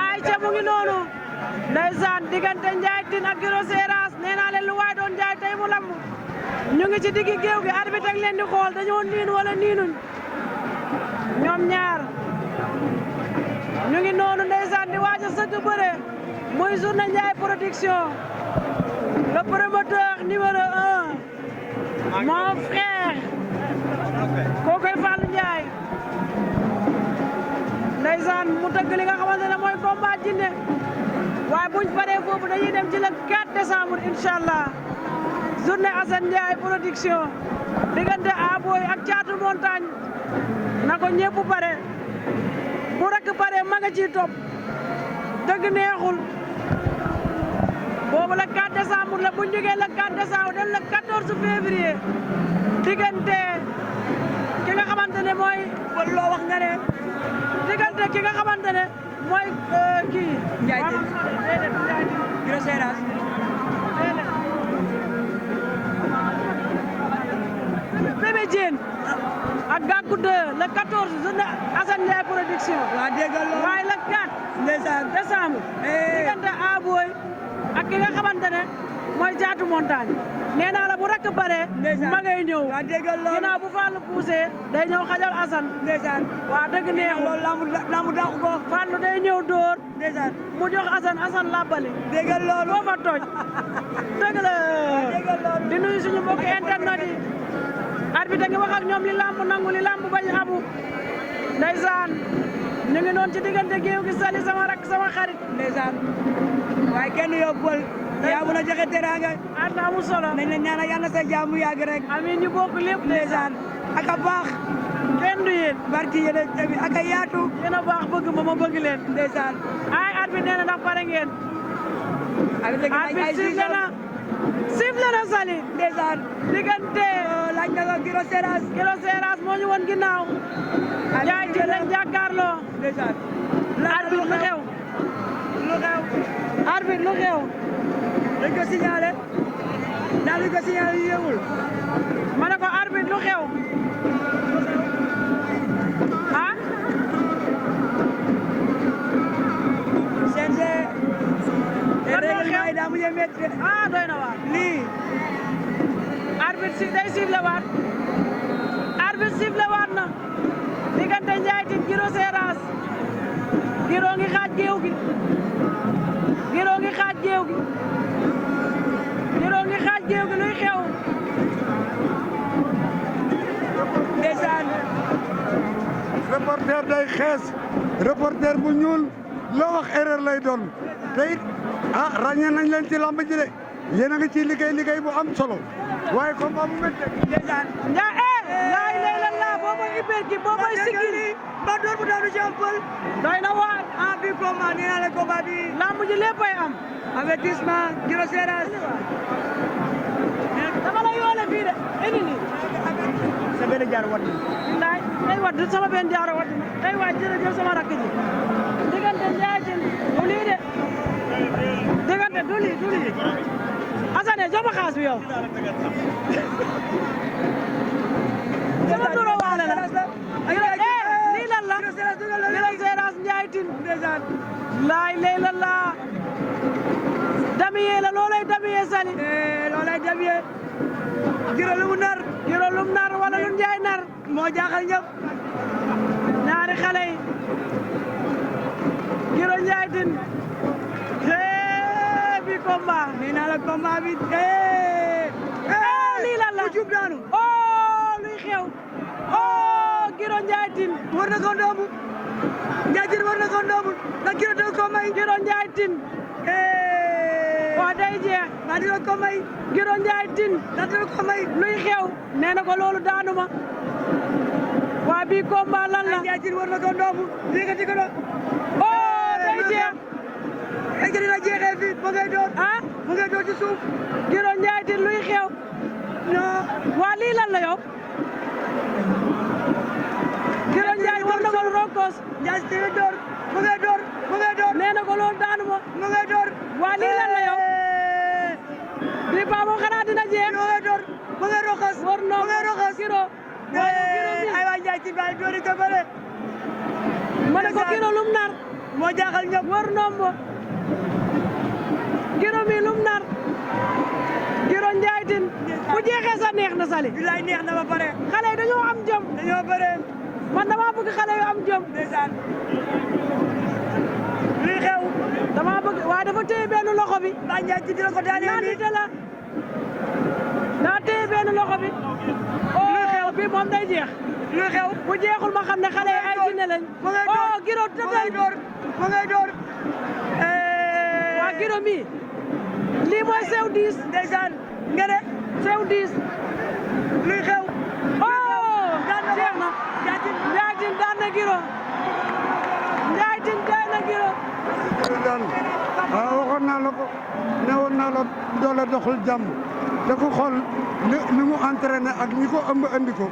ay ca mu ngi noonu ndeysaan diggante Ndiaye Tine ak Guiro Seras nee naa leen lu waay doon jaay tey mu lamb ñu ngi ci diggi géew gi arbitre ak leen di xool dañoo niin wala niinuñ ñoom ñaar ñu ngi noonu ndeysaan di waaj a sëgg bëre muy journée Ndiaye production le promoteur numéro 1 mon frère kookoy Fallou Ndiaye ndeysaan mu tëgg li nga xamante ne mooy combat jinne waaye buñ paree foofu dañuy dem ci le 4 décembre inchallah journée Assane Ndiaye production diggante Aboy ak Thiatou Montagne na ko ñëpp pare bu rakk pare ma nga ciy topp dëgg neexul boobu le 4 décembre la buñ jógee le 4 décembre dem le 14 février diggante ki nga xamante ne mooy loo wax nga ne diggante ki nga xamante ne mooy kii Ndiaye Tine Guiro Seras Bébé Diène ak Gakou 2 le 14 journée Assane Ndiaye production waa déggal loolu waaye le 4 ndeysaan décembre diggante Aboy ak ki nga xamante ne mooy Thiatou Montagne nee naa la bu rakk bare ma ngay ñëw waa déggal loolu ginnaaw bu Fallou poussé day ñëw xajal Assane ndeysaan waa dëgg neexul loolu lambu dàqu ko Fallou day ñëw dóor ndeysaan mu jox Assane làbbali déggal loolu foo fa toj dëgg la di nuyu suñu mbokki internet yi arbitre ngi wax ak ñoom li lamb nangu li lamb bañ abu ndeysaan ñu ngi noon ci diggante géew gi sali sama rak sama xarit ndeysaan waaye kenn yóbbul yaa mun a joxe teraanga anta amul solo nañ la ñaanal yàlla sa jaamu yàgg rek amiin ñu bokk lépp ndeysaan ak a baax kenn du yéen barki yéen tamit ak a yaatu yéen a baax bëgg ma bëgg leen ndeysaan ay arbitre nee na ndax pare ngeen arbitre sifflé na sali ndeysaan diggante laaj na ko Guiro Seras moo ñu woon ginnaaw Ndiaye Tine lañ jàkkaarloo ndeysaan arbitre lu xew arbitre lu xew dañ ko signalé daal di ko signalé yéewul ma ne ko arbitre lu xew ah CNG règlement yi daa mujjee métti ah doy na waar lii arbitre si day sifflé waat arbitre sifflé waat na diggante Ndiaye Tine Guiro Seras Guiro ngi xaaj géew gi Guiro ngi xaaj géew gi Guiro ngi xaaj géew gi luy xew ndeysaan reporter day xees reporter bu ñuul loo wax erreur lay doon te it ràññee nañ leen ci lamb ji de yéen a ngi ciy liggéey bu am solo waaye combat bu métti ndeysaan laay lay lan laa booba iber gi booba sigil ba door bu daanu ci am pël doy na waar bi combat nee naa la combat bi lamb ji léppay am avertissement Guiro Seras dama la yoole fii de indi nii sa benn jaar wat billaay day wadd sama benn jaaro wadd day waaj jërëjëf sama rakk ji diggante Ndiaye Tine du lii de diggante du lii Assane jox ma xaas bi yow sama turo waale la lii lan la Guiro Seras Ndiaye Tine laay lay lan la damiyee la loolay damiyee sali loolay damiyee Guiro lu mu nar wala lu Ndiaye nar moo jaaxal ñëpp ñaari xale yi Guiro Ndiaye Tine bi combat nee naa la combat bi lii lan la mu jub daanu luy xew Guiro Ndiaye Tine war na ko ndoomu Ndiaye Tine war na ko ndoomu ndax Guiro dina ko may Guiro Ndiaye Tine day jeex ndax dina ko may Guiro Ndiaye Tine ndax dina ko may luy xew nee na ko loolu daanuma waa bii combat lan la Ndiaye Tine war na ko ndoomu yëkkati ko day jeex est-ce que dina jeexee fii mu ngay door mu ngay door ci suuf Guiro Ndiaye Tine luy xew non waa lii lan la yow Guiro Ndiaye war na ko rokkos Ndiaye Tine door mu ngay door nee na ko loolu daanuma mu ngay door waa lii lan la yow bii baa moom xanaa dina jeex mu ngay door mu ngay rokkos war na mu ngay rokkos Guiro ay waa Ndiaye Tine baay doori ko bëre moo jaaxal ñëpp. wër nombo Giro mi lum nar Giro Ndiaye Tine bu jeexee sa neex na Sali. bilaay neex na ba pare. xale yi dañoo am jom. dañoo bëre. man dama bëgg xale yu am jom. ndeysaan. luy xew. dama bëgg waaye dafa téye benn loxo bi. Ba Ndiaye Tine dina ko daaneel naan nii. di la daa téye benn loxo bi. oh bi moom day jeex. luy xew. bu jeexul ma xam ne xale yi ay jinne lañ. ma ngay door oh Giro ma ngay tëddal. door ma ngay door. waa Giro mi lii mooy sew diis. ndeysaan nga ne. sew diis. luy xew. oh daan na ko. jeex na. Ndiaye Tine. Ndiaye Tine daan na Giro. Ndiaye Tine daan na Giro. daan waxoon naa la ko ne woon naa la doole doxul jàmm te ku xool ni mu entraîné ak ñi ko ëmb andi ko